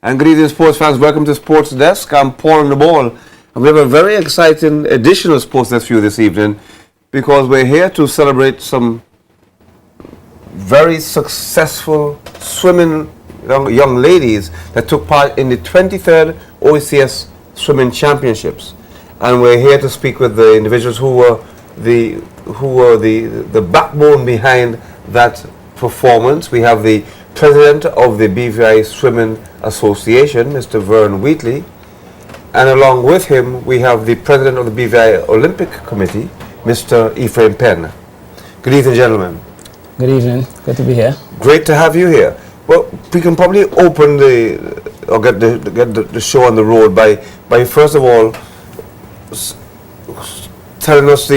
And good evening, sports fans. Welcome to Sports Desk. I'm Paul on the ball. And we have a very exciting edition of Sports Desk for you this evening because we're here to celebrate some very successful swimming young ladies that took part in the 23rd OECS Swimming Championships. And we're here to speak with the individuals who were the backbone behind that performance. We have the president of the BVI Swimming Association, Mr. Vern Wheatley, and along with him we have the president of the BVI Olympic Committee, Mr. Ephraim Penn. Good evening, gentlemen. Good evening. Good to be here. Great to have you here. Well, we can probably open get the show on the road by first of all telling us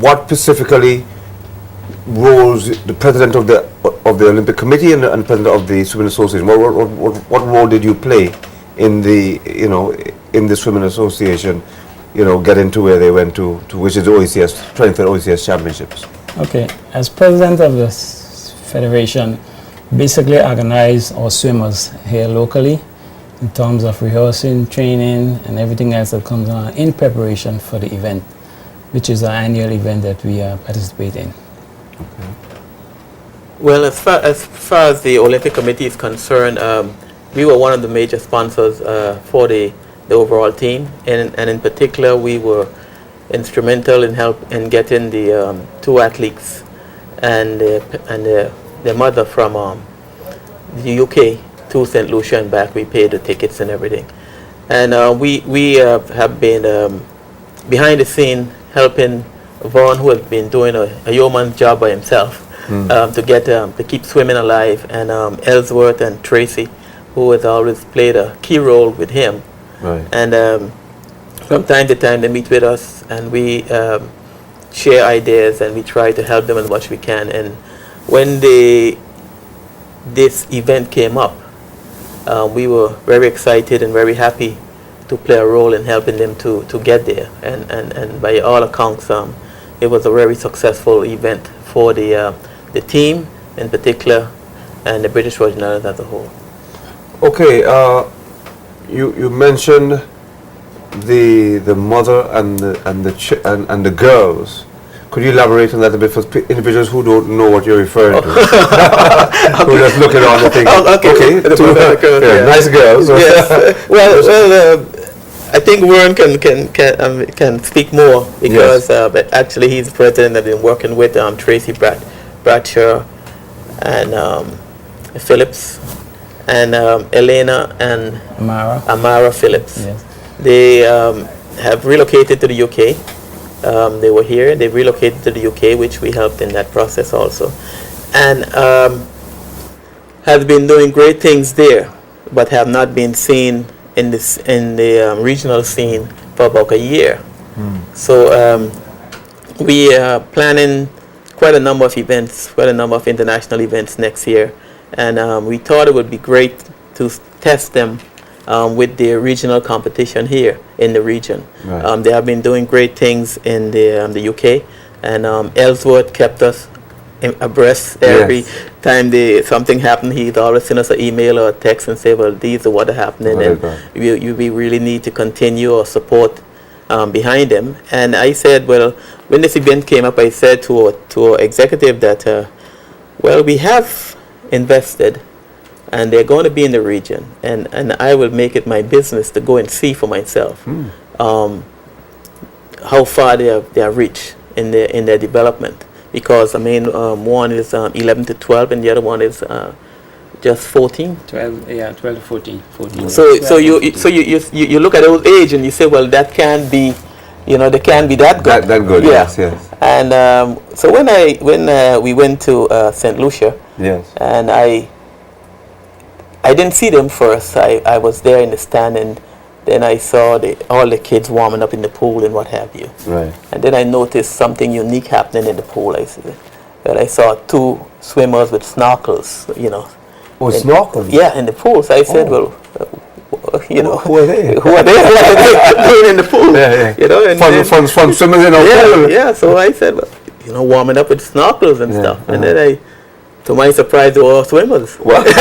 what specifically roles the president of the Olympic Committee and president of the Swimming Association. What role did you play in the Swimming Association? Getting to where they went to which is the OECS 23rd OECS Championships. Okay, as president of the federation, basically organize our swimmers here locally in terms of rehearsing, training, and everything else that comes on in preparation for the event, which is our annual event that we participate in. Okay. Well, as far as the Olympic Committee is concerned, we were one of the major sponsors for the overall team, and in particular, we were instrumental in getting the two athletes and their mother from the UK to St. Lucia and back. We paid the tickets and everything, and we have been behind the scene helping Vaughn, who has been doing a yeoman's job by himself to keep swimming alive, and Ellsworth and Tracy, who has always played a key role with him. Right. And from time to time they meet with us and we share ideas and we try to help them as much as we can. And when this event came up, we were very excited and very happy to play a role in helping them to get there. And by all accounts, it was a very successful event for the team in particular and the British Virgin Islands as a whole. Okay, you mentioned the mother and the girls. Could you elaborate on that a bit for individuals who don't know what you're referring to? Who just look at all the things. Okay. Girls, nice girls. Yes. well, I think Warren can speak more because but actually he's the president and been working with Tracy Bradshaw and Phillips and Elena and Amara Phillips. Yes. They have relocated to the UK. They were here. They relocated to the UK, which we helped in that process also, and have been doing great things there, but have not been seen in the regional scene for about a year. So we are planning quite a number of events, quite a number of international events next year, and we thought it would be great to test them with the regional competition here in the region. Right. They have been doing great things in the UK, and Ellsworth kept us abreast every time something happened. He'd always send us an email or a text and say, well, these are what are happening, and we really need to continue our support behind them. And I said, well, when this event came up, I said to our executive that, well, we have invested and they're going to be in the region, and I will make it my business to go and see for myself how far they have reached in their development, because I mean one is 11 to 12 and the other one is just 14. 12 to 14. So you look at those age and you say, well, that can't be, they can't be that good. That good. Yeah. Yes. And so when we went to St. Lucia, yes, and I didn't see them first. I was there in the stand, and then I saw all the kids warming up in the pool and what have you. Right. And then I noticed something unique happening in the pool. I saw two swimmers with snorkels, Oh, snorkels? Yeah, in the pool. So I said, well, who are they? Who are they? What are they doing in the pool? Yeah. Fun swimmers in our pool. Yeah. So I said, well, warming up with snorkels and stuff. And then I To my surprise, they were all swimmers. Well, they're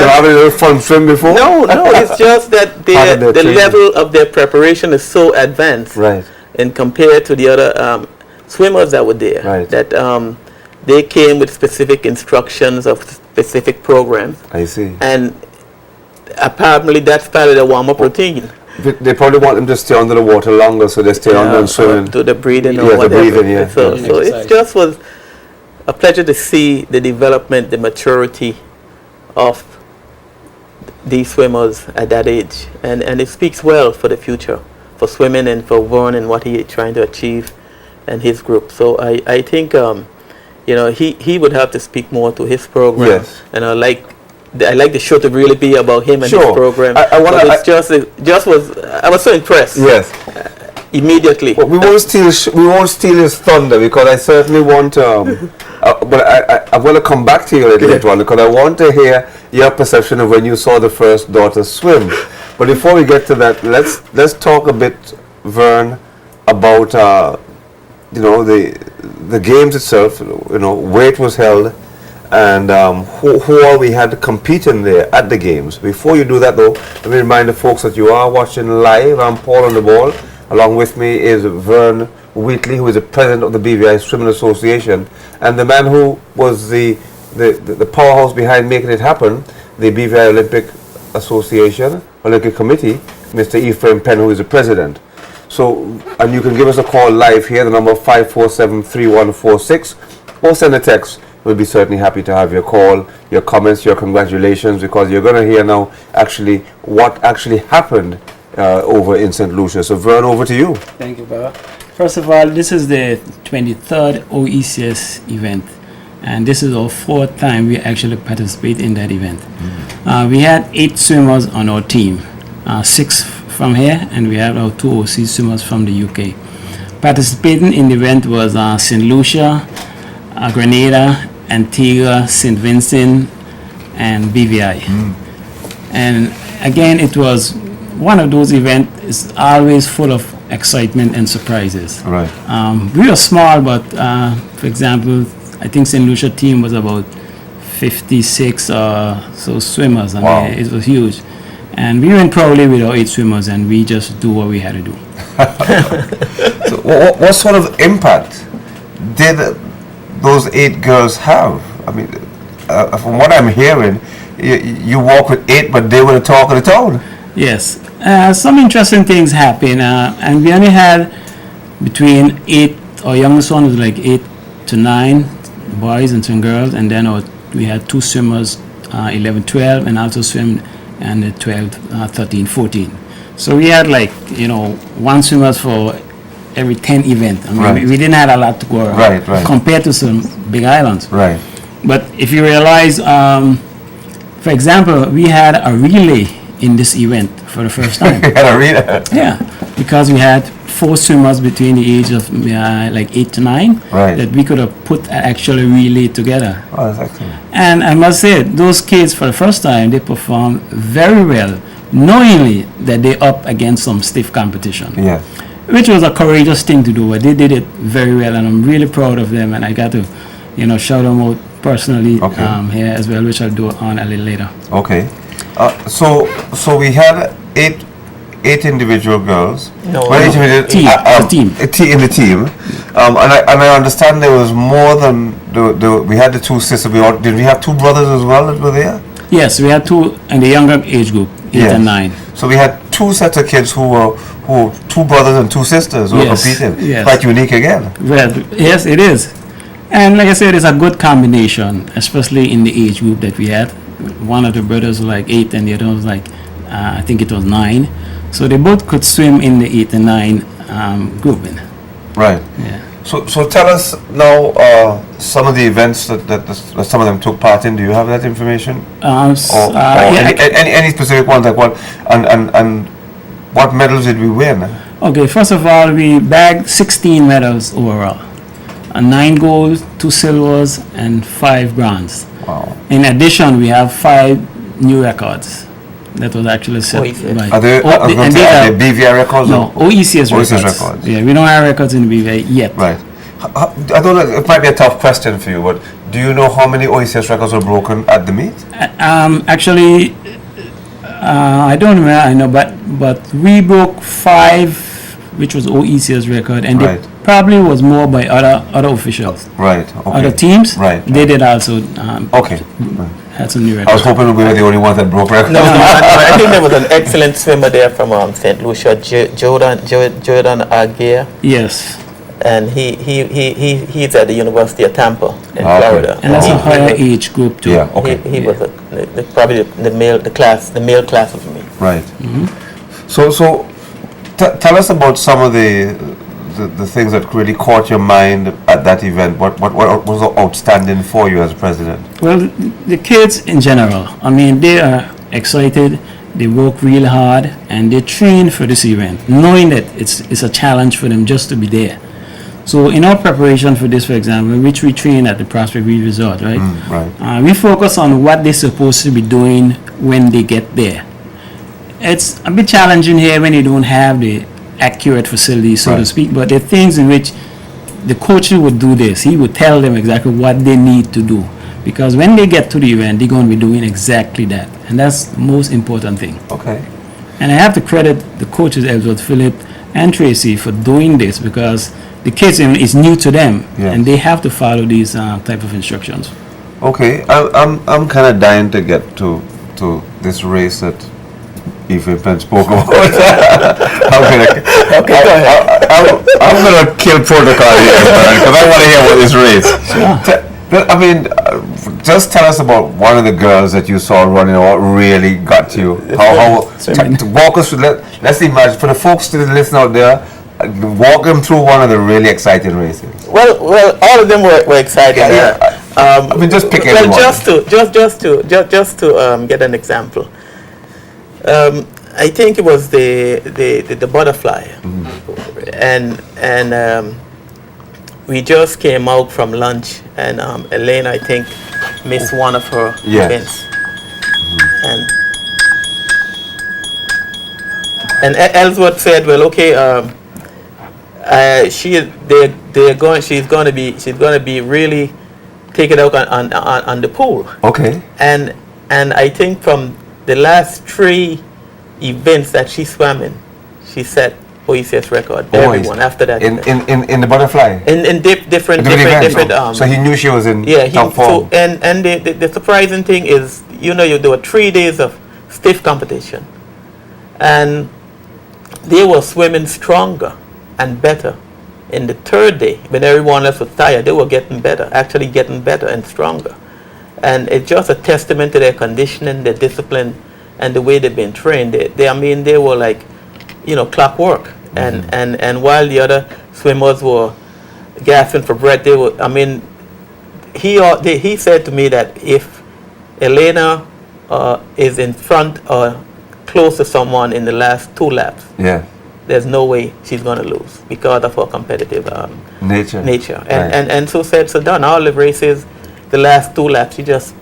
having a little fun swim before? No, it's just that Part of their the training. level of their preparation is so advanced. Right. And compared to the other swimmers that were there, Right. that they came with specific instructions of specific programs, I see. and apparently that's part of the warm-up routine. They probably want them to stay under the water longer, so they stay under and swimming. Do the breathing Yeah, or the whatever. breathing, yeah. So, Yeah. so it Exercise. just was a pleasure to see the development, the maturity of these swimmers at that age, and it speaks well for the future, for swimming and for Vern and what he is trying to achieve and his group. So I think he would have to speak more to his program. Yes. And I like the show to really be about him and Sure. his program. I wanna- But I was so impressed Yes. immediately. Well, we won't steal his thunder, because I certainly want. But I'm going to come back to you later on, because I want to hear your perception of when you saw the first daughter swim. But before we get to that, let's talk a bit, Vern, about the games itself. Where it was held, and who all we had competing there at the games. Before you do that, though, let me remind the folks that you are watching live. I'm Paul on the Ball. Along with me is Vern Wheatley, who is the president of the BVI Swimming Association, and the man who was the powerhouse behind making it happen, the BVI Olympic Association, Olympic Committee, Mr. Ephraim Penn, who is the president. So, and you can give us a call live here, the number 547-3146, or send a text. We'll be certainly happy to have your call, your comments, your congratulations, because you're going to hear now actually what actually happened over in St. Lucia. So Vern, over to you. Thank you, Baba. First of all, this is the 23rd OECS event, and this is our 4th time we actually participate in that event. We had 8 swimmers on our team, 6 from here, and we have our 2 overseas swimmers from the UK. Participating in the event was St. Lucia, Grenada, Antigua, St. Vincent, and BVI. And again, it was one of those events is always full of excitement and surprises. Right. We were small, but for example, I think St. Lucia team was about 56 so swimmers. I Wow. mean, it was huge. And we went probably with our 8 swimmers, and we just do what we had to do. So what sort of impact did those 8 girls have? I mean, from what I'm hearing, you walk with 8, but they were the talk of the town. Yes, some interesting things happened, and we only had between 8, our youngest one was like 8 to 9 boys and some girls, and then we had 2 swimmers, 11, 12, and also swim, and 12, 13, 14. So we had 1 swimmers for every 10 event. I mean, Right. we didn't have a lot to go around Right. compared to some big islands. Right. But if you realize, for example, we had a relay in this event for the first time. You had a reader. Yeah, because we had 4 swimmers between the age of 8 to 9 Right. that we could have put actually relay together. Oh, that's excellent. And I must say, those kids for the first time, they performed very well, knowingly that they up against some stiff competition. Yeah. Which was a courageous thing to do, but they did it very well, and I'm really proud of them, and I got to, shout them out personally Okay. here as well, which I'll do on a little later. Okay. So we had eight individual girls. No, Well, no. each individual- Team, the team. In the team. And I understand there was more than we had the 2 sisters. Did we have 2 brothers as well that were there? Yes, we had 2 in the younger age group, 8 Yes. and 9. So we had 2 sets of kids who were 2 brothers and 2 sisters who were Yes, competing. yes. Quite unique again. Well, yes, it is. And like I said, it's a good combination, especially in the age group that we had. One of the brothers was like 8 and the other was like, I think it was 9. So they both could swim in the 8 and 9 grouping. Right. Yeah. So tell us now some of the events that some of them took part in. Do you have that information? Or any specific ones, like what and what medals did we win? Okay, first of all, we bagged 16 medals overall. 9 golds, 2 silvers, and 5 bronze. Wow. In addition, we have 5 new records that was actually set OECS. by. Are they, Oh, are and these they are- BVI records? no, or- OECS records. records. Yeah, we don't have records in the BVI yet. Right. I don't know, it might be a tough question for you, but Do you know how many OECS records were broken at the meet? Actually, I don't remember. I know, but we broke 5, which was OECS record, and Right. it probably was more by other officials, Right. Okay. other teams. Right. They did also Okay. had some new I was records. hoping we were the only ones that broke records. No, I think there was an excellent swimmer there from St. Lucia, Jordan Aguirre, Yes, and he's at the University of Tampa in Okay. Florida. and that's he, a higher age group too. Yeah. Okay. He was probably the male class of me. Right. So tell us about some of the things that really caught your mind at that event. What was outstanding for you as president? Well, the kids in general, I mean, they are excited, they work real hard, and they train for this event, knowing that it's a challenge for them just to be there. So in our preparation for this, for example, which we train at the Prospect Beach Resort, right? Right. We focus on what they're supposed to be doing when they get there. It's a bit challenging here when you don't have the accurate facilities, so to Right. speak, but there are things in which the coach would do this. He would tell them exactly what they need to do, because when they get to the event, they're going to be doing exactly that, and that's the most important thing. Okay. And I have to credit the coaches, Edward, Philip, and Tracy, for doing this, because the kids, it's new to them, Yes. and they have to follow these type of instructions. Okay. I'm kind of dying to get to this race that Ephraim Penn spoke about. I'm gonna kill protocol here, because I want to hear about this race. I mean, just tell us about one of the girls that you saw running. What really got you? Walk us through. Let's imagine for the folks to listen out there. Walk them through one of the really exciting races. Well, all of them were exciting. Yeah. I mean, just pick Well, anyone. just to get an example. I think it was the butterfly, and we just came out from lunch, and Elaine, I think, missed one of her Yes. events, and Ellsworth said, "Well, okay, she's going to be really taken out on the pool." Okay. And I think from the last 3 events that she swam in, she set OECS record. Everyone after that. In the butterfly. In different So he knew she was in yeah. top form. So and the surprising thing is, there were 3 days of stiff competition, and they were swimming stronger and better. In the 3rd day, when everyone else was tired, they were getting better and stronger. And it's just a testament to their conditioning, their discipline, and the way they've been trained. They were like, clockwork. And while the other swimmers were gasping for breath, he said to me that if Elena is in front or close to someone in the last 2 laps, Yeah. there's no way she's going to lose because of her competitive Nature. And, Right. so said, so done. All the races, the last 2 laps, she just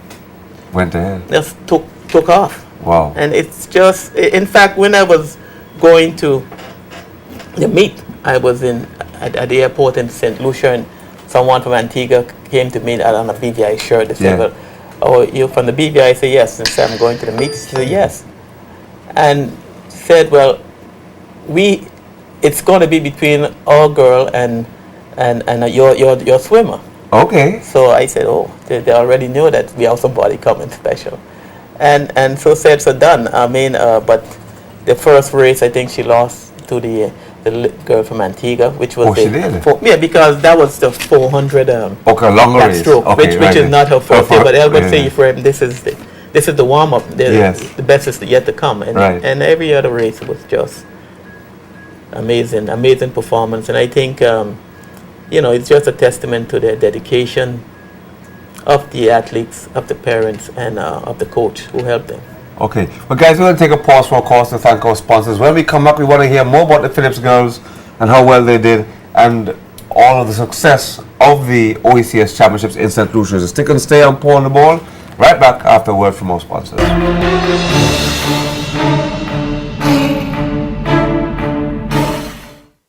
Went ahead. took off. Wow. And it's just, in fact, when I was going to the meet, I was at the airport in St. Lucia, and someone from Antigua came to me on a BVI shirt. They said, Yeah. "Well, oh, you're from the BVI?" I said, "Yes." And said, "I'm going to the meet." She said, "Yes." And said, "Well, it's going to be between our girl and your swimmer." Okay. So I said, "Oh, they already knew that we have somebody coming special," and so said, so done. But the first race, I think she lost to the girl from Antigua, which was she did? because that was the 400 Okay, longer race. backstroke, Okay, which is not her forte. But Albert yeah. say, Ephraim, this is the warm up. Yes. The best is yet to come. And, Right. and every other race was just amazing performance. And I think it's just a testament to the dedication of the athletes, of the parents, and of the coach who helped them. Okay. Well, guys, we're going to take a pause for a course to thank our sponsors. When we come back, we want to hear more about the Phillips girls and how well they did and all of the success of the OECS Championships in St. Lucia. So stick and stay on Paul on the Ball. Right back after a word from our sponsors.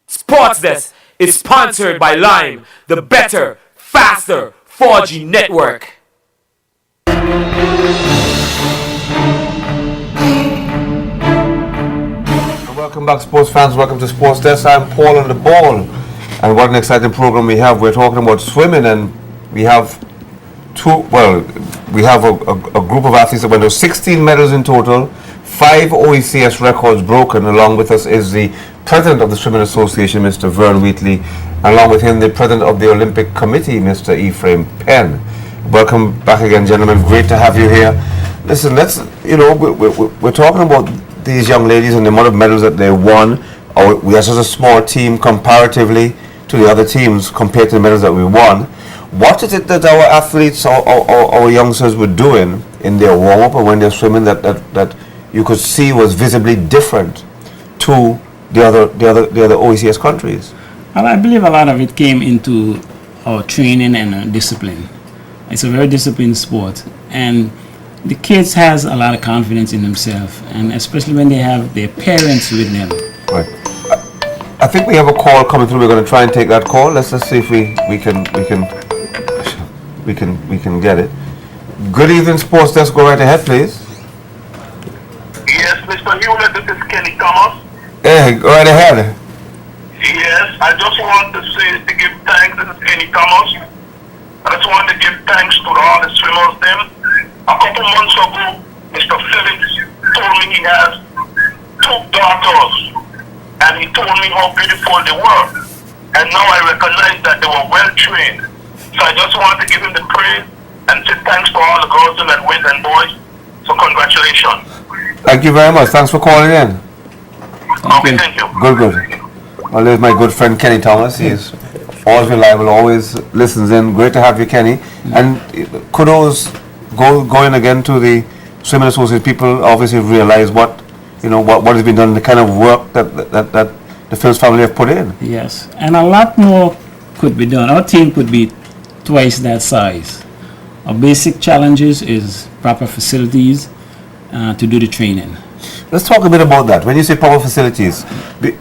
Sports Desk is sponsored by Lime, the better, faster, 4G Network. Welcome back, sports fans. Welcome to Sports Desk. I'm Paul on the ball. And what an exciting program we have. We're talking about swimming, and we have a group of athletes that went to 16 medals in total, 5 OECS records broken. Along with us is the president of the Swimming Association, Mr. Vern Wheatley, and along with him, the president of the Olympic Committee, Mr. Ephraim Penn. Welcome back again, gentlemen. Great to have you here. Listen, we're talking about these young ladies and the amount of medals that they won. We are such a small team comparatively to the other teams compared to the medals that we won. What is it that our athletes, our youngsters were doing in their warm-up or when they're swimming that you could see was visibly different to the other OECS countries? Well, I believe a lot of it came into our training and discipline. It's a very disciplined sport, and the kids has a lot of confidence in themselves, and especially when they have their parents with them. Right. I think we have a call coming through. We're going to try and take that call. Let's just see if we can get it. Good evening, Sports Desk. Go right ahead, please. Yes, Mr. Hewlett, this is Kenny Thomas. Hey, go right ahead. Yes, I just want to give thanks. This is Kenny Thomas. I just want to give thanks to all the swimmers them. A couple months ago, Mr. Phillips told me he has 2 daughters, and he told me how beautiful they were. And now I recognize that they were well trained. So I just want to give him the praise and say thanks to all the girls that went and boys. So congratulations. Thank you very much. Thanks for calling in. Okay, thank you. Good. Well, there's my good friend Kenny Thomas. He's always reliable, always listens in. Great to have you, Kenny. And kudos going again to the Swimming Association. People obviously realize what has been done, the kind of work that the Phillips family have put in. Yes, and a lot more could be done. Our team could be twice that size. Our basic challenges is proper facilities to do the training. Let's talk a bit about that. When you say proper facilities,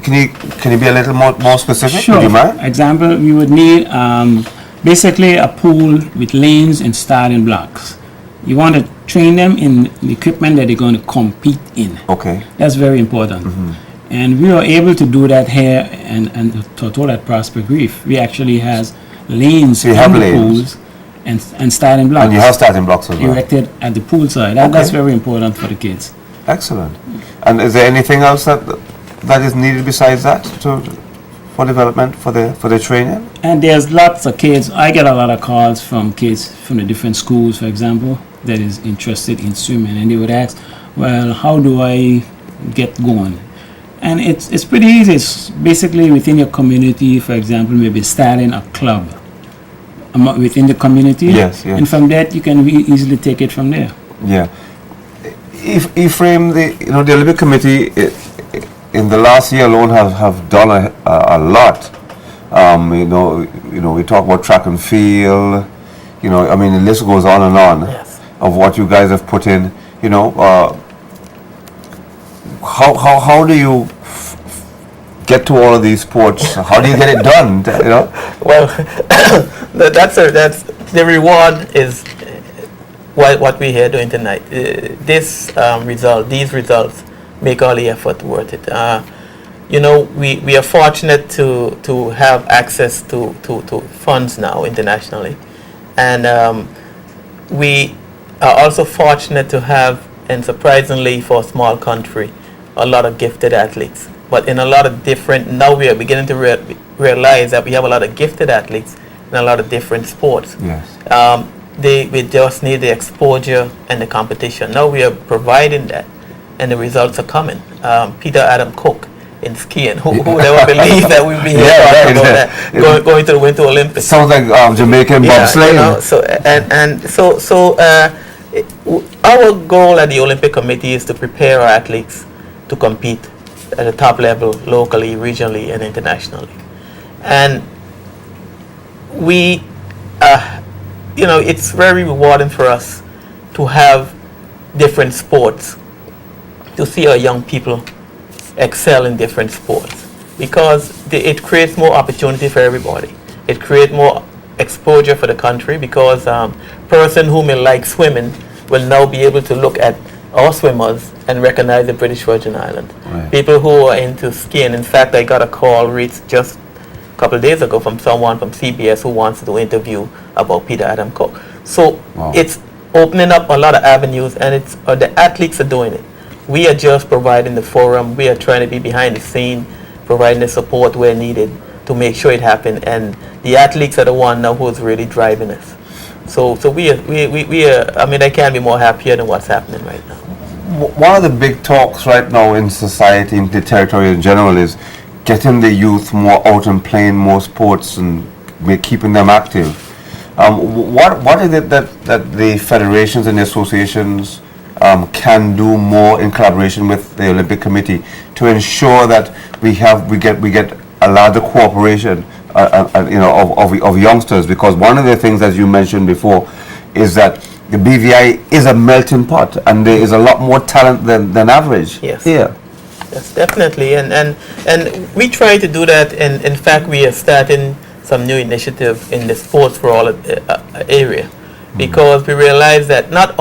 can you be a little more specific? Sure. Would you mind? Example, we would need basically a pool with lanes and starting blocks. You want to train them in the equipment that they're going to compete in. Okay. That's very important. And we are able to do that here and to at Prospect Reef. We actually has lanes So you have in the lanes. pools and starting blocks And you have starting blocks as well. erected at the pool side. That's very important for the kids. Excellent. And is there anything else that is needed besides that for development, for the training? And there's lots of kids. I get a lot of calls from kids from the different schools, for example, that is interested in swimming, and they would ask, well, how do I get going? And it's pretty easy. It's basically within your community, for example, maybe starting a club within the community. Yes. And from that, you can easily take it from there. Yeah. Ephraim, the Olympic Committee in the last year alone have done a lot. We talk about track and field. The list goes on and on. Yes. Of what you guys have put in. How do you get to all of these sports? How do you get it done? Well, that's the reward is what we're here doing tonight. These results make all the effort worth it. We are fortunate to have access to funds now internationally, and we are also fortunate to have, and surprisingly for a small country, a lot of gifted athletes. But in a lot of different, now we are beginning to realize that we have a lot of gifted athletes in a lot of different sports. Yes. We just need the exposure and the competition. Now we are providing that, and the results are coming. Peter Adam Cook in skiing. Who would ever believe that we'd be here talking about that, going to the Winter Olympics? Sounds like Jamaican bobsleigh. So our goal at the Olympic Committee is to prepare our athletes to compete at the top level, locally, regionally, and internationally. And we, it's very rewarding for us to have different sports, to see our young people excel in different sports, because it creates more opportunity for everybody. It creates more exposure for the country because person who may like swimming will now be able to look at our swimmers and recognize the British Virgin Islands. Right. People who are into skiing. In fact, I got a call just a couple of days ago from someone from CBS who wants to do an interview about Peter Adam Cook. So Wow. it's opening up a lot of avenues, and it's the athletes are doing it. We are just providing the forum. We are trying to be behind the scene, providing the support where needed to make sure it happens. And the athletes are the one now who's really driving us. So we are. I mean, I can't be more happier than what's happening right now. One of the big talks right now in society, in the territory in general, is getting the youth more out and playing more sports and keeping them active. What is it that the federations and the associations can do more in collaboration with the Olympic Committee to ensure that we get a larger cooperation, of youngsters? Because one of the things, as you mentioned before, is that the BVI is a melting pot, and there is a lot more talent than average. Yes. Here. Yes, definitely, and we try to do that. And in fact, we are starting some new initiative in the sports for all area, because we realize that not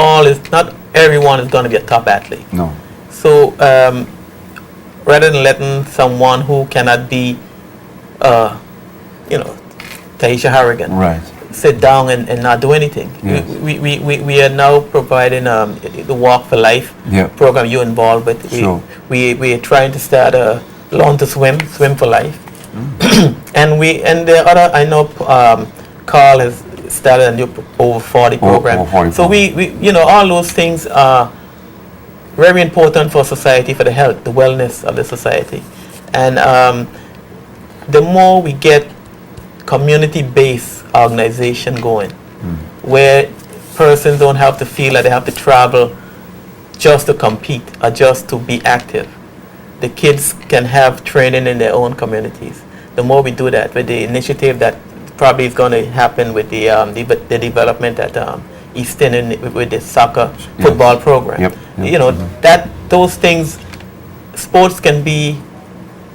everyone is going to be a top athlete. No. So rather than letting someone who cannot be, Taisha Harrigan, Right. sit down and not do anything. Yes. We are now providing the Walk for Life Yeah. program you're involved with. Sure. We are trying to start a Learn to Swim for Life. and the other, I know Carl has started a new over 40 program. Over 40 so we all those things are very important for society, for the health, the wellness of the society. And the more we get community-based organization going, where persons don't have to feel that they have to travel just to compete or just to be active. The kids can have training in their own communities. The more we do that, with the initiative that probably is going to happen with the development at Easton with the soccer football program. Yep. That those things, sports can be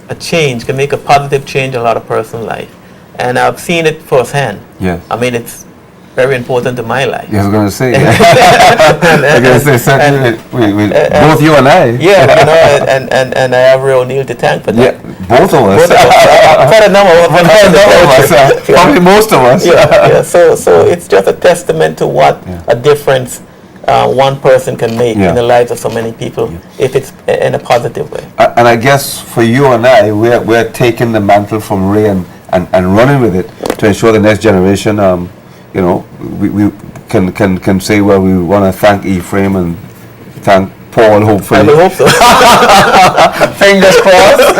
a change, can make a positive change in a lot of person's life. And I've seen it firsthand. Yes. I mean, it's very important to my life. I was going to say. I was going to say certainly with both you and I. Yeah, and I have Ray O'Neill to thank for that. Yeah, both of us. Quite a number of us. Probably most of us. Yeah. So it's just a testament to what a difference one person can make in the lives of so many people if it's in a positive way. And I guess for you and I, we're taking the mantle from Ray and running with it to ensure the next generation. We can say, well, we want to thank Ephraim and thank Paul, hopefully. I will hope so. Fingers crossed.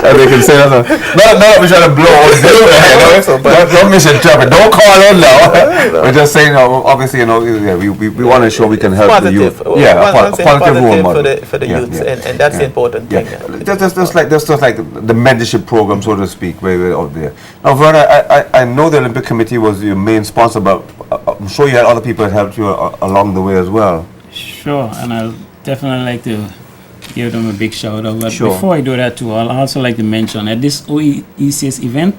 And they can say that. Not that we try to blow or do it. Don't misinterpret. Don't call in now. We're just saying, obviously, we want to show we can help the youth. Yeah, a positive role model for the youths, and that's the important thing. Just like the mentorship program, so to speak, where we're out there. Now, Verna, I know the Olympic Committee was your main sponsor, but I'm sure you had other people that helped you along the way as well. Sure, and I'll definitely like to give them a big shout out. But Sure. before I do that too, I'll also like to mention at this OECS event,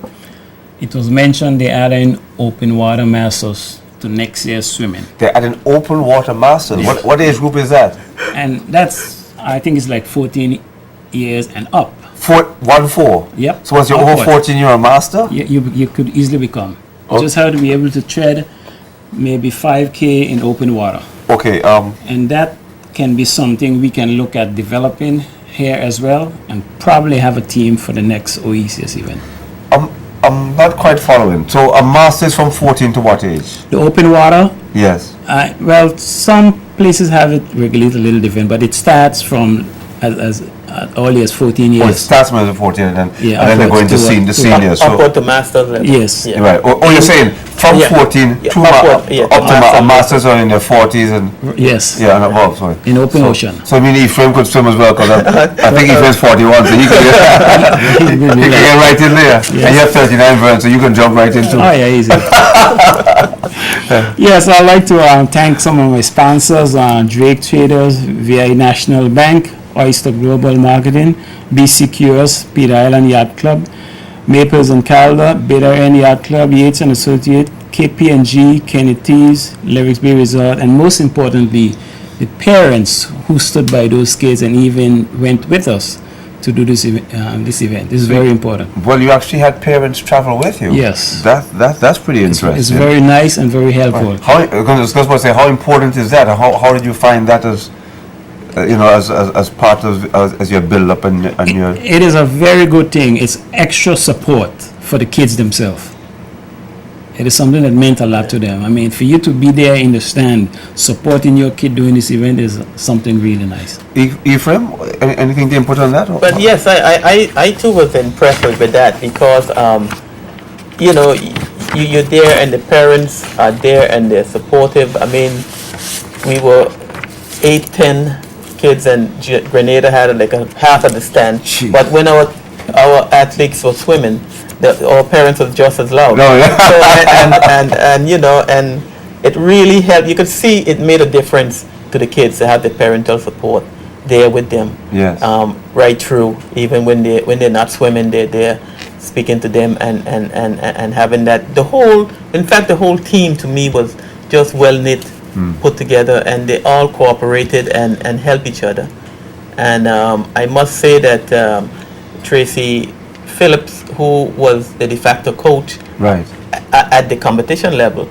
it was mentioned they added open water masters to next year's swimming. They're at an open water masters. Yes. What age group is that? And that's, I think it's like 14 years and up. 4. Yep. So once you're over Upward. 14, you're a master? You could easily become. Oh. Just have to be able to tread maybe 5K in open water. Okay. And that can be something we can look at developing here as well, and probably have a team for the next OECS event. I'm not quite following. So a master's from 14 to what age? The open water, Yes. well, some places have it regulated a little different, but it starts from as early as 14 Oh, it years. starts when you're 14 and then they're going to upwards to seniors. So, Upward to masters level. Yes. Yeah. right. Oh, you're saying from Yeah. 14 Yeah. to Upward, yeah, up to master. masters are in their 40s and Yes. yeah, and above. Sorry. In open ocean. So I mean, Ephraim could swim as well because I think Ephraim's 41, so you can get right in there. And you're 39, Vern, so you can jump right into. Oh yeah, easy. Yes, I'd like to thank some of my sponsors, Drake Traders, VI National Bank, Oyster Global Marketing, BCQS, Peter Island Yacht Club, Maples and Calder, Beta End Yacht Club, Yates and Associate, KPNG, Kennetees, Lyrics Bay Resort, and most importantly, the parents who stood by those kids and even went with us to do this event. This is very important. Well, you actually had parents travel with you. Yes. That's pretty interesting. It's very nice and very helpful. How, I was going to say, how important is that? How did you find that as, as part of as your build up and your? It is a very good thing. It's extra support for the kids themselves. It is something that meant a lot to them. I mean, for you to be there in the stand supporting your kid doing this event is something really nice. Ephraim, anything to input on that? But yes, I too was impressed with that because, you're there and the parents are there and they're supportive. I mean, we were 8-10 kids and Grenada had like a half of the stand. Jeez. But when our athletes were swimming, our parents were just as loud. No, yeah. So, and it really helped. You could see it made a difference to the kids to have the parental support there with them. Yes. Right through, even when they're not swimming, they're there speaking to them and having that. The whole team to me was just well knit, put together, and they all cooperated and helped each other. And I must say that Tracy Phillips, who was the de facto coach, right, at the competition level,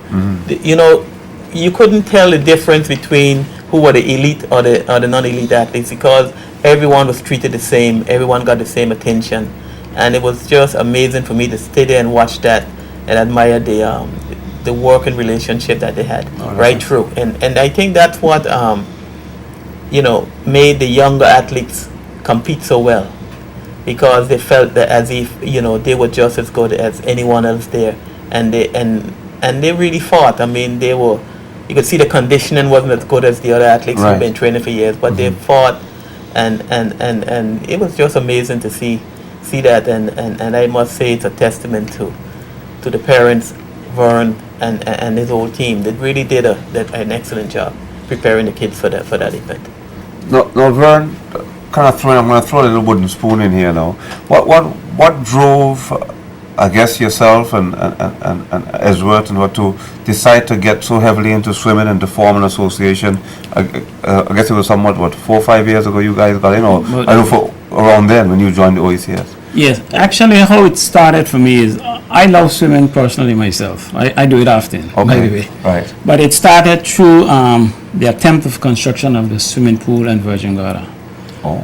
you couldn't tell the difference between who were the elite or the non-elite athletes because everyone was treated the same, everyone got the same attention, and it was just amazing for me to stay there and watch that and admire the working relationship that they had right through, and I think that's what made the younger athletes compete so well. Because they felt that as if they were just as good as anyone else there, and they really fought. I mean, you could see the conditioning wasn't as good as the other athletes who've been training for years, but they fought, and it was just amazing to see that, and I must say it's a testament to the parents, Vern and his whole team. They really did an excellent job preparing the kids for that event. No, Vern. I'm going to throw a little wooden spoon in here now. What drove, I guess, yourself and Esworth and what to decide to get so heavily into swimming and to form an association? I guess it was 4 or 5 years ago you guys got in, or I don't know, around then when you joined the OECS. Yes, actually how it started for me is I love swimming personally myself. I do it often, by the way. Right. But it started through the attempt of construction of the swimming pool in Virgin Gorda. Oh.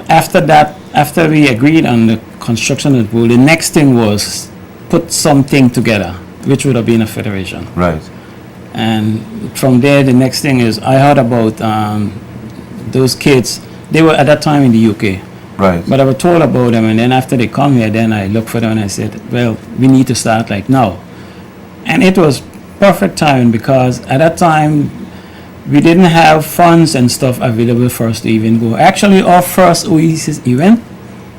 After we agreed on the construction of the pool, the next thing was put something together, which would have been a federation. Right. And from there, the next thing is I heard about those kids. They were at that time in the UK. Right. But I was told about them, and then after they come here, then I looked for them and I said, well, we need to start like now. And it was perfect timing because at that time, we didn't have funds and stuff available for us to even go. Actually, our first OECS event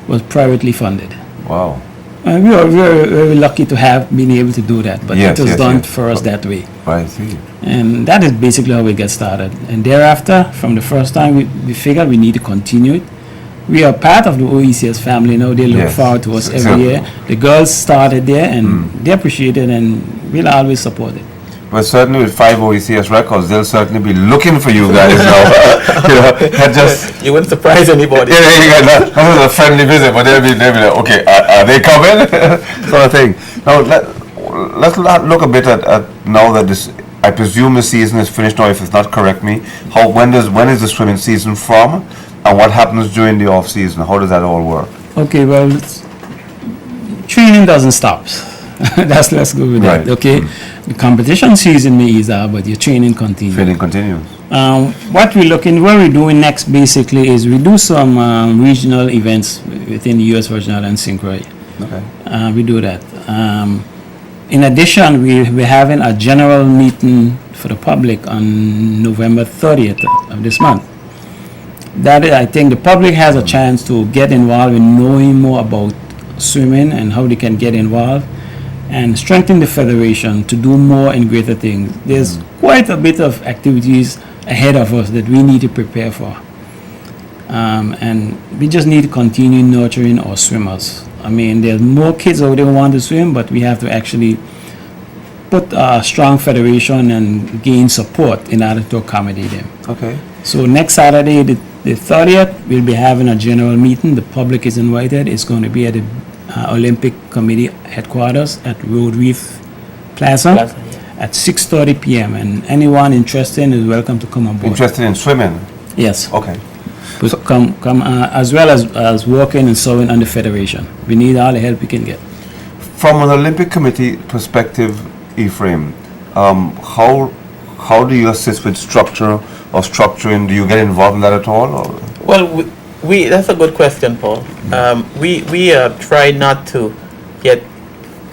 was privately funded. Wow. And we were very, very lucky to have been able to do that, but Yes, it was yes, done yes. for us that way. I see. And that is basically how we get started. And thereafter, from the first time, we figured we need to continue it. We are part of the OECS family now. They look Yes. forward to us So- every year. The girls started there, and they appreciate it, and we'll always support it. But certainly with 5 OECS records, they'll certainly be looking for you guys now. Not just You wouldn't surprise anybody. that was a friendly visit, but they'll be like, okay, are they coming? Sort of thing. Now let's look a bit at now that this. I presume the season is finished now. If it's not, correct me. When is the swimming season from, and what happens during the off season? How does that all work? Okay, well, training doesn't stop. Let's go with Right. that. Okay, the competition season may ease out, but your training continues. Training continues. What we're doing next basically is we do some regional events within the U.S. Virgin Islands St. Croix. Okay. We do that. In addition, we're having a general meeting for the public on November 30th of this month. That I think the public has a chance to get involved in knowing more about swimming and how they can get involved and strengthen the federation to do more and greater things. There's quite a bit of activities ahead of us that we need to prepare for. And we just need to continue nurturing our swimmers I mean, there's more kids out there who want to swim, but we have to actually put a strong federation and gain support in order to accommodate them. Okay. So next Saturday, the 30th, we'll be having a general meeting. The public is invited. It's going to be at the Olympic Committee headquarters at Road Reef Plaza, at 6:30 p.m. And anyone interested is welcome to come on board. Interested in swimming? Yes. Okay. But come as well as working and serving on the federation. We need all the help we can get. From an Olympic Committee perspective, Ephraim, how do you assist with structure or structuring? Do you get involved in that at all? Or? Well, we that's a good question, Paul. We try not to get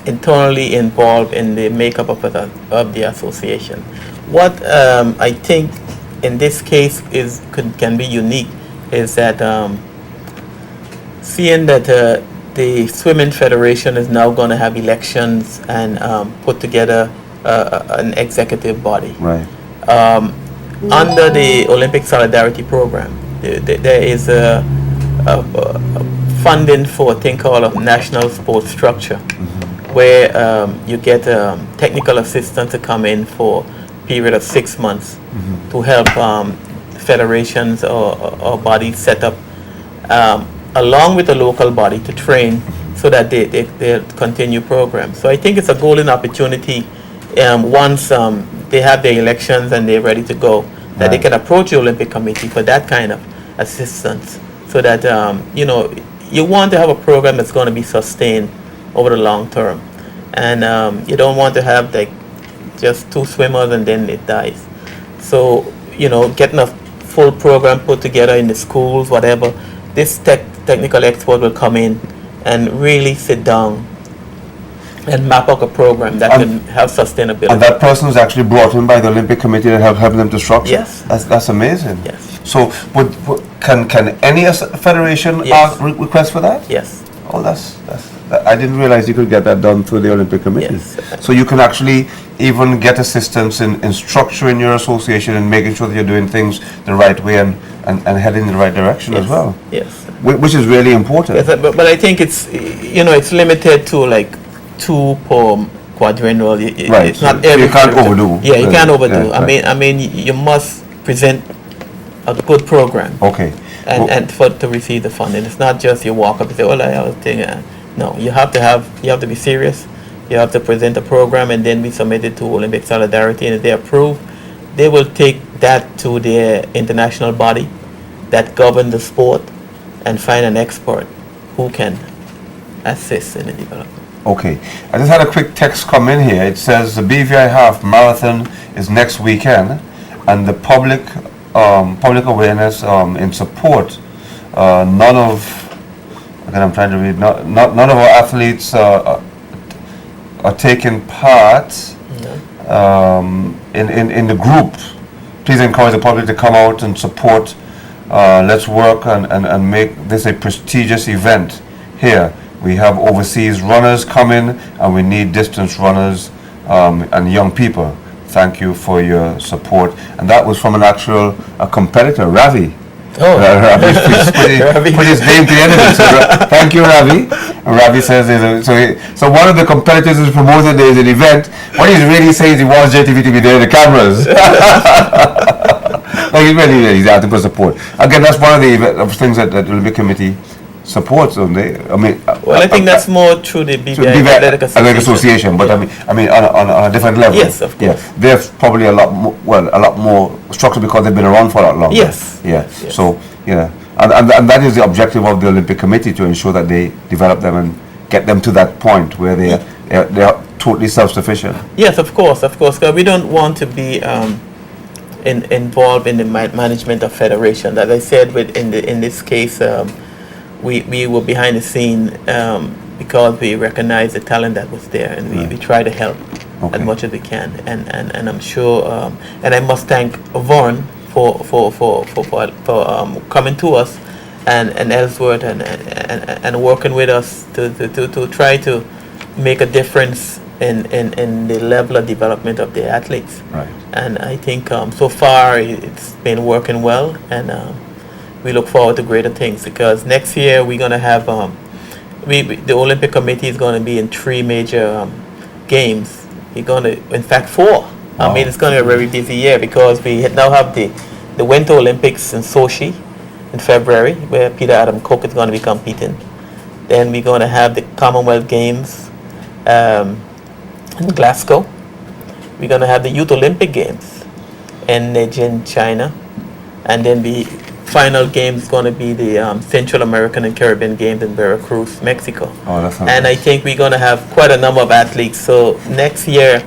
internally involved in the makeup of the association. What I think in this case can be unique is that seeing that the Swimming Federation is now going to have elections and put together an executive body. Right. Under the Olympic Solidarity Program, there is a funding for a thing called a national sports structure, where you get technical assistance to come in for a period of 6 months to help federations or bodies set up along with the local body to train so that they continue programs. So I think it's a golden opportunity once they have their elections and they're ready to go, that they can approach the Olympic Committee for that kind of assistance, so that you want to have a program that's going to be sustained over the long term, and you don't want to have like just 2 swimmers and then it dies. So getting a full program put together in the schools, whatever, this technical expert will come in and really sit down and map out a program that can have sustainability. And that person is actually brought in by the Olympic Committee to help them to structure? Yes. That's amazing. Yes. So can any federation Yes. request for that? Yes. Oh, I didn't realize you could get that done through the Olympic Committee. Yes. So you can actually even get assistance in structuring your association and making sure that you're doing things the right way and heading in the right direction as well. Yes. Which is really important. Yes, but I think it's limited to like 2 per quadrennial. Right, It's not so every you can't federation. overdo. Yeah, you can't overdo. Yeah, I mean, you must present a good program Okay. Well, and to receive the funding. It's not just you walk up and say, "Oh, I have a thing." No, you have to be serious. You have to present a program and then be submitted to Olympic Solidarity, and if they approve, they will take that to their international body that govern the sport and find an expert who can assist in the development. Okay. I just had a quick text come in here. It says the BVI Half Marathon is next weekend, and the public awareness in support. None of our athletes are taking part in the group. Please encourage the public to come out and support. Let's work and make this a prestigious event here. We have overseas runners coming, and we need distance runners and young people. Thank you for your support. And that was from a competitor, Ravi. Oh, Ravi put his name to the end of it. So, thank you, Ravi. And Ravi says, so one of the competitors is promoted there's an event. What he's really saying is he wants JTV to be there, the cameras. He's asking for support. Again, that's one of the things that the Olympic Committee supports, don't they? I mean, well, I think that's more through the BVI Athletic Association, but I mean on a different level. Yes, of course. Yeah, they're probably a lot more structured because they've been around for a lot longer. Yes. Yeah. Yes. So and that is the objective of the Olympic Committee, to ensure that they develop them and get them to that point where they are totally self-sufficient. Yes, of course, because we don't want to be involved in the management of federation. As I said, in this case, we were behind the scene because we recognize the talent that was there, and we try to help as much as we can. And I'm sure, and I must thank Vaughn for coming to us and Ellsworth and working with us to try to make a difference in the level of development of the athletes. Right. And I think so far it's been working well, and we look forward to greater things, because next year we're going to have the Olympic Committee is going to be in 3 major games. We're going to, in fact, 4. I mean, it's going to be a very busy year because we now have the Winter Olympics in Sochi in February, where Peter Adam Cook is going to be competing. Then we're going to have the Commonwealth Games in Glasgow. We're going to have the Youth Olympic Games in Beijing, China. And then the final game is going to be the Central American and Caribbean Games in Veracruz, Mexico. Oh, that's not And bad. I think we're going to have quite a number of athletes. So next year,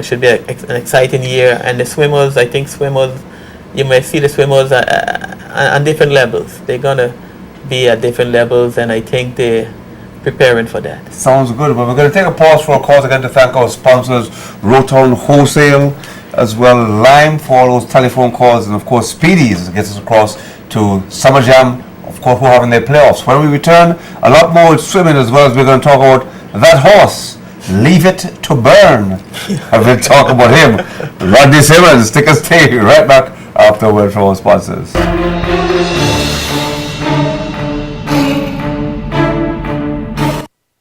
should be an exciting year. And the swimmers, I think swimmers, you may see the swimmers on different levels. They're going to be at different levels, and I think they're preparing for that. Sounds good, but we're going to take a pause for a cause again to thank our sponsors, Rotown Wholesale, as well Lime for all those telephone calls, and of course Speedies that gets us across to Summer Jam, of course, who are having their playoffs. When we return, a lot more with swimming, as well as we're going to talk about that horse, Leave It to Burn. I've been talking about him, Rodney Simmons. Stick and stay right back after a word from our sponsors.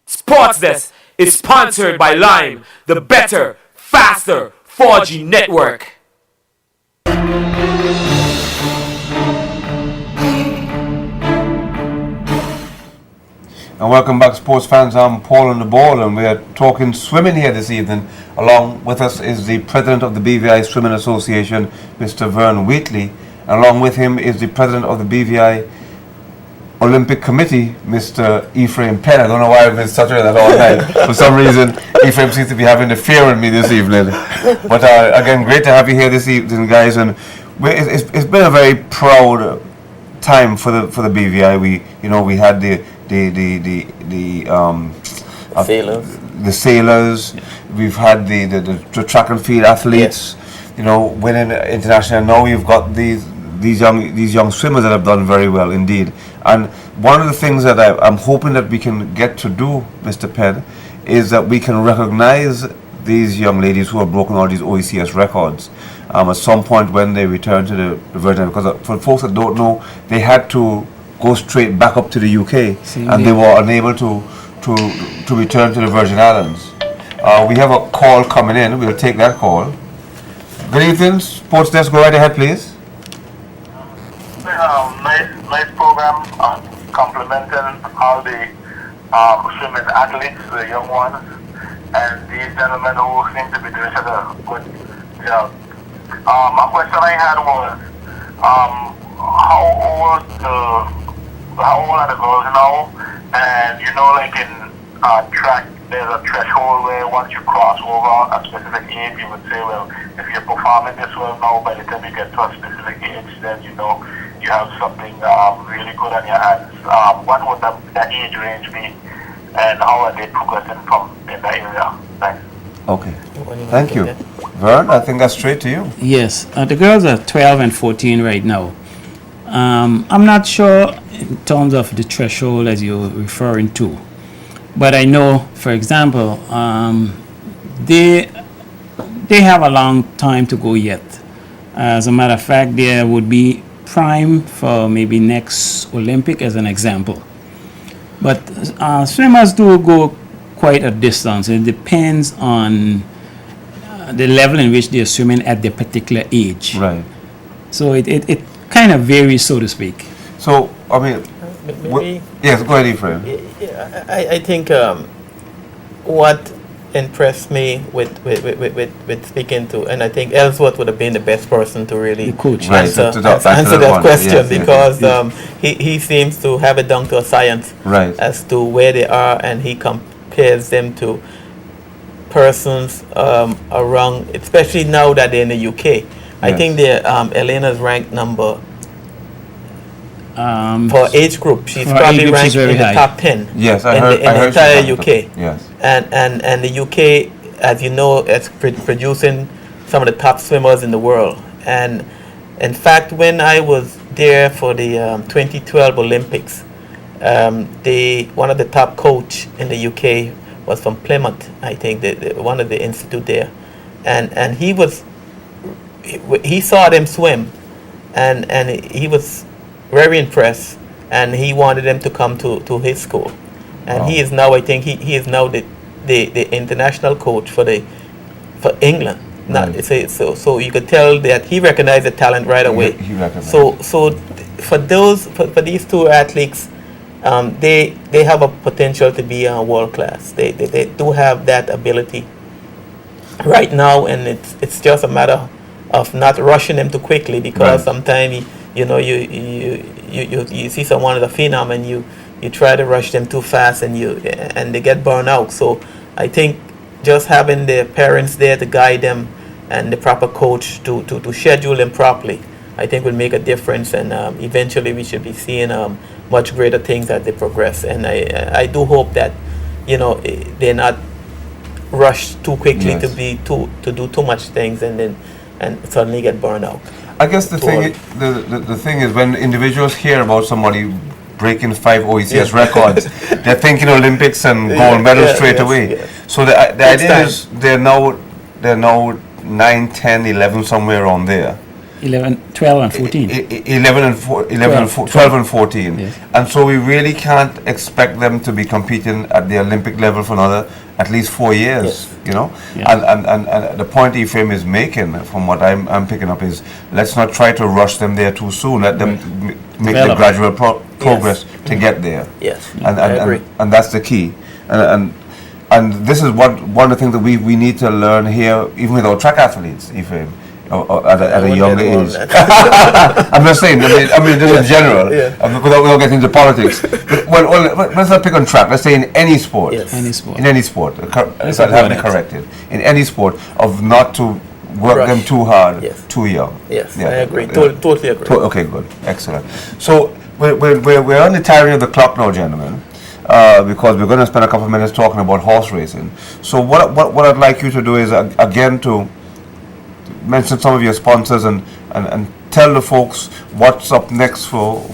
Sports Desk is sponsored by Lime, the better, faster 4G network. And welcome back, sports fans. I'm Paul on the ball, and we are talking swimming here this evening. Along with us is the president of the BVI Swimming Association, Mr. Vern Wheatley. And along with him is the president of the BVI Olympic Committee, Mr. Ephraim Penn. I don't know why I've been stuttering that all night. For some reason, Ephraim seems to be having a fear with me this evening. But again, great to have you here this evening, guys. And it's been a very proud time for the BVI. We had the sailors. We've had the track and field athletes, winning international. Now we've got these young swimmers that have done very well indeed. And one of the things that I'm hoping that we can get to do, Mr. Penn, is that we can recognize these young ladies who have broken all these OECS records at some point when they return to the Virgin Islands. Because for folks that don't know, they had to go straight back up to the UK, and they were unable to return to the Virgin Islands. We have a call coming in. We'll take that call. Good evening, Sports Desk. Go right ahead, please. Nice program, complimenting all the swimming athletes, the young ones, and these gentlemen who seem to be doing such a good job. A question I had was, how old are the girls now? And like in track, there's a threshold where once you cross over a specific age, you would say, well, if you're performing this well now, by the time you get to a specific age, then you have something really good on your hands. What would the age range be, and how are they progressing from in that area? Thanks. Okay. Thank you. Vern, I think that's straight to you. Yes, the girls are 12 and 14 right now. I'm not sure in terms of the threshold as you're referring to, but I know, for example, they have a long time to go yet. As a matter of fact, there would be prime for maybe next Olympic as an example. But swimmers do go quite a distance. It depends on the level in which they're swimming at their particular age. Right. So it kind of varies, so to speak. So, I mean, Maybe, yes, go ahead, Ephraim. I think what impressed me with speaking to, and I think Ellsworth would have been the best person to really The coach. Right, answer, to answer answer that that one. question, Yes, yes, because yes. he seems to have it down to a science Right. as to where they are, and he compares them to persons around, especially now that they're in the UK. I Yes. think they're Elena's ranked number for age group. She's For age probably group, ranked she's very in the high. top 10 Yes, I in heard. the I heard entire she was UK. on the- Yes. And the UK, as you know, is producing some of the top swimmers in the world. And in fact, when I was there for the 2012 Olympics, one of the top coach in the UK was from Plymouth, I think, one of the institute there, and he saw them swim, and he was very impressed, and he wanted them to come to his school. and he is now, I think he is now the international coach for England. Not, so you could tell that he recognized the talent right away. He recognized. So for these two athletes, they have a potential to be world class. They do have that ability right now, and it's just a matter of not rushing them too quickly, because sometimes you see someone as a phenom and you try to rush them too fast and they get burned out. So I think just having the parents there to guide them and the proper coach to schedule them properly, I think will make a difference, and eventually we should be seeing much greater things as they progress. And I do hope that they're not rushed too quickly to do too much things and suddenly get burned out. I guess the thing is when individuals hear about somebody breaking 5 OECS records, they're thinking Olympics and gold medals straight away. Yes. So the idea is they're now 9, 10, 11, somewhere around there. 11, 12 and 14. 12 and 14. Yes. And so we really can't expect them to be competing at the Olympic level for another at least 4 years, Yeah. And the point Ephraim is making, from what I'm picking up, is let's not try to rush them there too soon. Let them make the Develop. gradual progress to get there. Yes, And I agree. and that's the key. And this is one of the things that we need to learn here, even with our track athletes, Ephraim, at a younger age. I'm not saying. I mean, just in general, without getting into politics. Well, let's not pick on track. Let's say in any sport. Yes. Any sport. In any sport. Let's I'll have avoid it it. corrected. In any sport, of not to work Rush. them too hard, Yes. too young. Yes, Yeah. I agree. Yeah. Totally agree. Okay, good, excellent. So we're on the tiring of the clock now, gentlemen, because we're going to spend a couple of minutes talking about horse racing. So what I'd like you to do is again to mention some of your sponsors and tell the folks what's up next for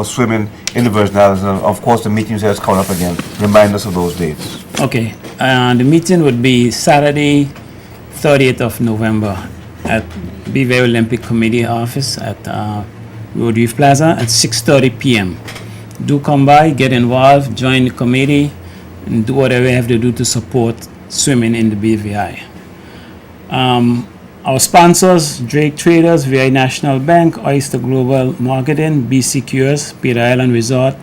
swimming in the Virgin Islands, and of course the meetings that's coming up again. Remind us of those dates. Okay, the meeting would be Saturday, 30th of November at Beaver Olympic Committee office at Road Reef Plaza at 6:30 p.m. Do come by, get involved, join the committee, and do whatever you have to do to support swimming in the BVI. Our sponsors: Drake Traders, VI National Bank, Oyster Global Marketing, BC Cures, Peter Island Resort,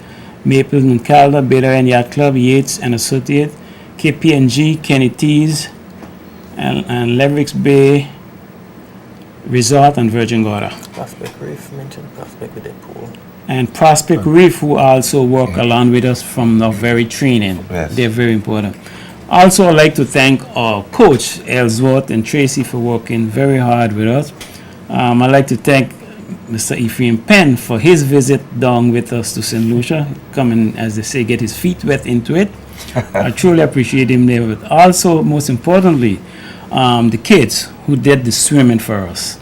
Maples and Calder, Beta and Yacht Club, Yates and Associate, KPNG, Kenny Tees, and Levericks Bay Resort and Virgin Gorda. Prospect Reef, mentioned Prospect with their pool. And Prospect Reef, who also work along with us from the very training. Yes. They're very important. Also, I'd like to thank our coach, Ellsworth and Tracy, for working very hard with us. I'd like to thank Mr. Ephraim Penn for his visit down with us to St. Lucia, coming, as they say, get his feet wet into it. I truly appreciate him there. But also, most importantly, the kids who did the swimming for us.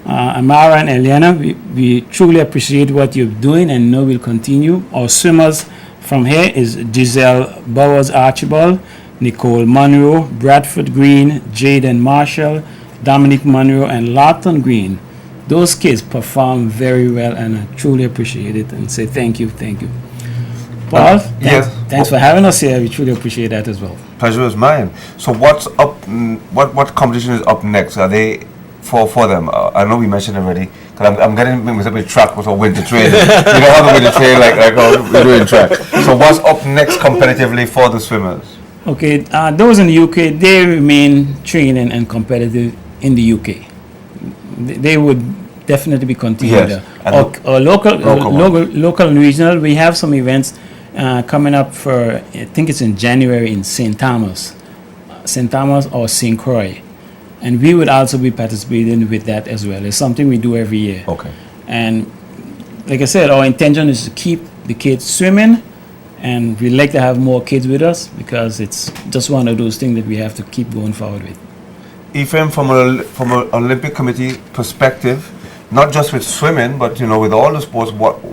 Amara and Eliana, we truly appreciate what you're doing and know we'll continue. Our swimmers from here is Giselle Bowers Archibald, Nicole Monroe, Bradford Green, Jaden Marshall, Dominic Monroe, and Lawton Green. Those kids perform very well, and I truly appreciate it and say thank you. Paul, thanks for having us here. We truly appreciate that as well. Pleasure is mine. So what's up? What competition is up next? Are they for them? I know we mentioned already. Cause I'm getting mixed up with track with a winter training. You don't have a winter training like we're doing track. So what's up next competitively for the swimmers? Okay, those in the UK, they remain training and competitive in the UK. They would definitely be continued. Yes, and Or local local and regional. We have some events coming up for, I think it's in January in St. Thomas or St. Croix. And we would also be participating with that as well. It's something we do every year. Okay. And like I said, our intention is to keep the kids swimming, and we'd like to have more kids with us because it's just one of those things that we have to keep going forward with. Ephraim, from an Olympic Committee perspective, not just with swimming, but with all the sports, what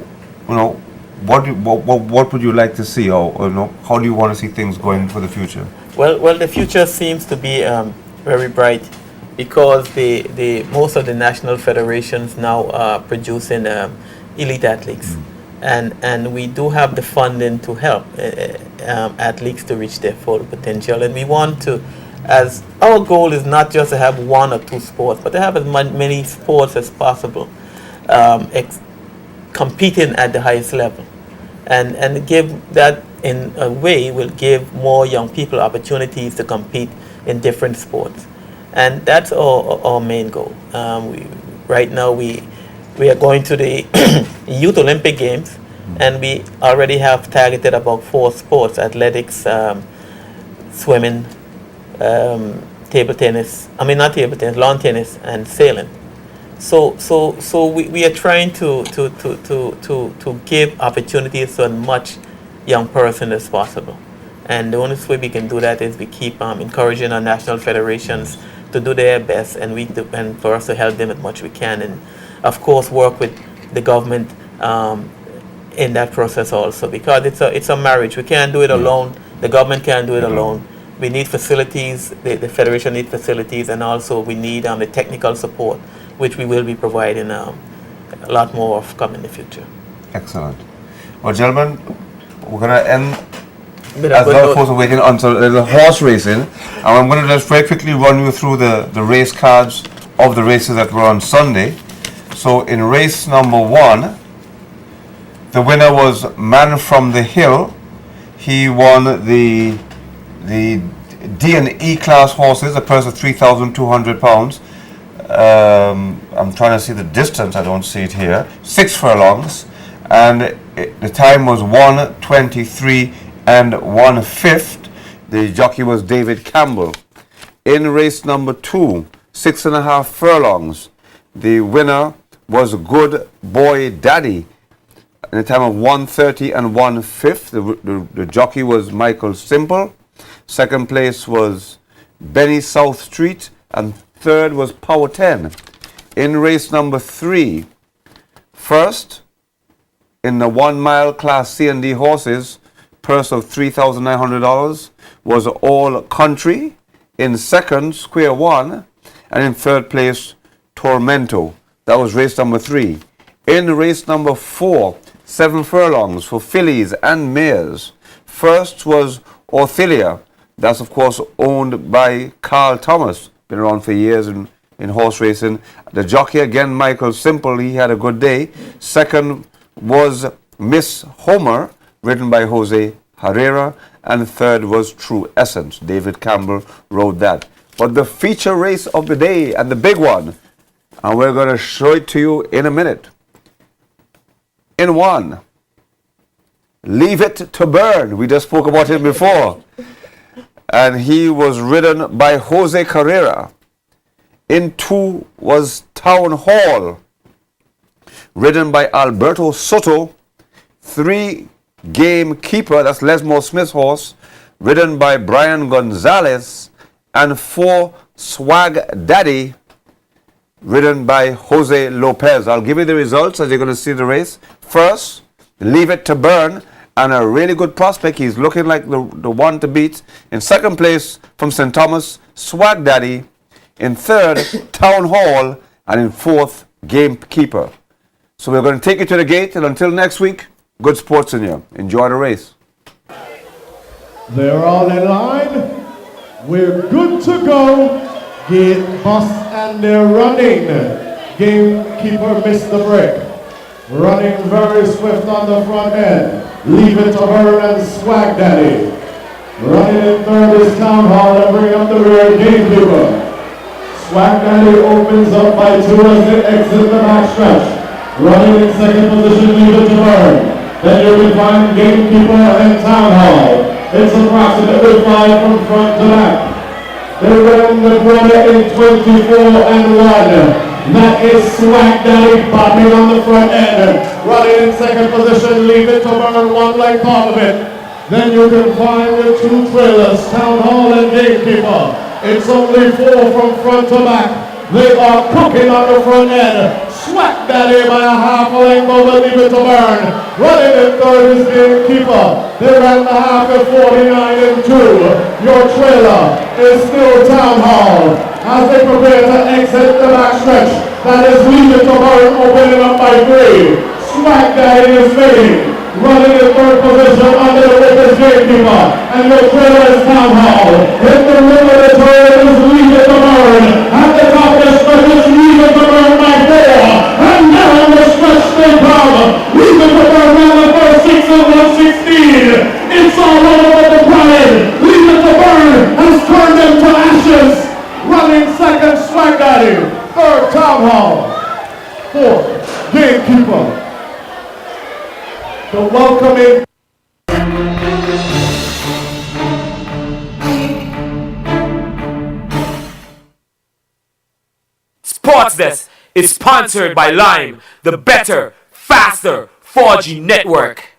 would you like to see, or how do you want to see things going for the future? Well, the future seems to be very bright because the most of the national federations now are producing elite athletes, and we do have the funding to help athletes to reach their full potential. And we want to, as our goal is not just to have one or two sports, but to have as many sports as possible, competing at the highest level, and give that in a way will give more young people opportunities to compete in different sports, and that's our main goal. Right now we are going to the Youth Olympic Games, and we already have targeted about 4 sports: athletics, swimming, table tennis. I mean, not table tennis, lawn tennis, and sailing. So we are trying to give opportunities to as much young person as possible. And the only way we can do that is we keep encouraging our national federations to do their best, and for us to help them as much we can, and of course work with the government in that process also, because it's a marriage. We can't do it alone. The government can't do it alone. We need facilities. The federation needs facilities, and also we need the technical support, which we will be providing a lot more of coming in the future. Excellent. Well, gentlemen, we're going to end But as but well, no- of course, we're waiting until the horse racing. And I'm going to just very quickly run you through the race cards of the races that were on Sunday. So in race number 1, the winner was Man from the Hill. He won the D and E class horses, a purse of £3,200. I'm trying to see the distance, I don't see it here. 6 furlongs, and the time was 1:23 and 1/5. The jockey was David Campbell. In race number 2, 6.5 furlongs, the winner was Good Boy Daddy. In the time of 1:30 and 1/5, the jockey was Michael Simple. Second place was Benny South Street, and third was Power 10. In race number 3, first in the 1 mile class C&D horses, purse of $3,900 was All Country. In second, Square One, and in third place, Tormento. That was race number 3. In race number 4, 7 furlongs for fillies and mares. First was Orthilia. That's, of course, owned by Carl Thomas. Been around for years in horse racing. The jockey, again, Michael Simple. He had a good day. Second was Miss Homer, ridden by Jose Herrera. And third was True Essence. David Campbell rode that. But the feature race of the day, and the big one, and we're going to show it to you in a minute. In 1, Leave It to Burn. We just spoke about him before. And he was ridden by Jose Carrera. In 2 was Town Hall, ridden by Alberto Soto. 3, Game Keeper, that's Lesmore Smith's horse, ridden by Brian Gonzalez. And 4, Swag Daddy, ridden by Jose Lopez. I'll give you the results as you're going to see the race. First, Leave It to Burn, and a really good prospect. He's looking like the one to beat. In second place, from St. Thomas, Swag Daddy. In third, Town Hall. And in fourth, Gamekeeper. So we're going to take you to the gate, and until next week, good sports in you. Enjoy the race. They're all in line. We're good to go. Gate bus and they're running. Gamekeeper missed the break. Running very swift on the front end. Leave It to Burn and Swag Daddy. Running in third is Town Hall and bring up the rear Gamekeeper. Swag Daddy opens up by 2 as they exit the back stretch. Running in second position, Leave It to Burn. Then you will find Gamekeeper and Town Hall. It's approximately 5 from front to back. They ran the quarter in 24 and 1. That is Swag Daddy bobbing on the front end. Running in second position, Leave It to Burn, 1 length off of it. Then you can find the 2 trailers, Town Hall and Gamekeeper. It's only 4 from front to back. They are cooking on the front end. Swag Daddy by a half a length over Leave It to Burn. Running in third is Gamekeeper. They ran the half at 49 and 2. Your trailer is still Town Hall. As they prepare to exit the back stretch, that is Leave It to Burn opening up by 3. Swag Daddy is fading. Running in third position under the wicked gatekeeper. And your trailer is Town Hall. In the river, the trailer is Leave It to Burn. At the top of the stretch is Leave It to Burn by 4. And down the stretch they come. Leave It to Burn down the first 6 and 116. It's all over with the pride. Leave It to Burn has turned them to ashes. Running second, Swag Daddy. Third, Town Hall. Fourth, Gatekeeper. The welcoming Sports Desk is sponsored by Lime, the better, faster 4G network.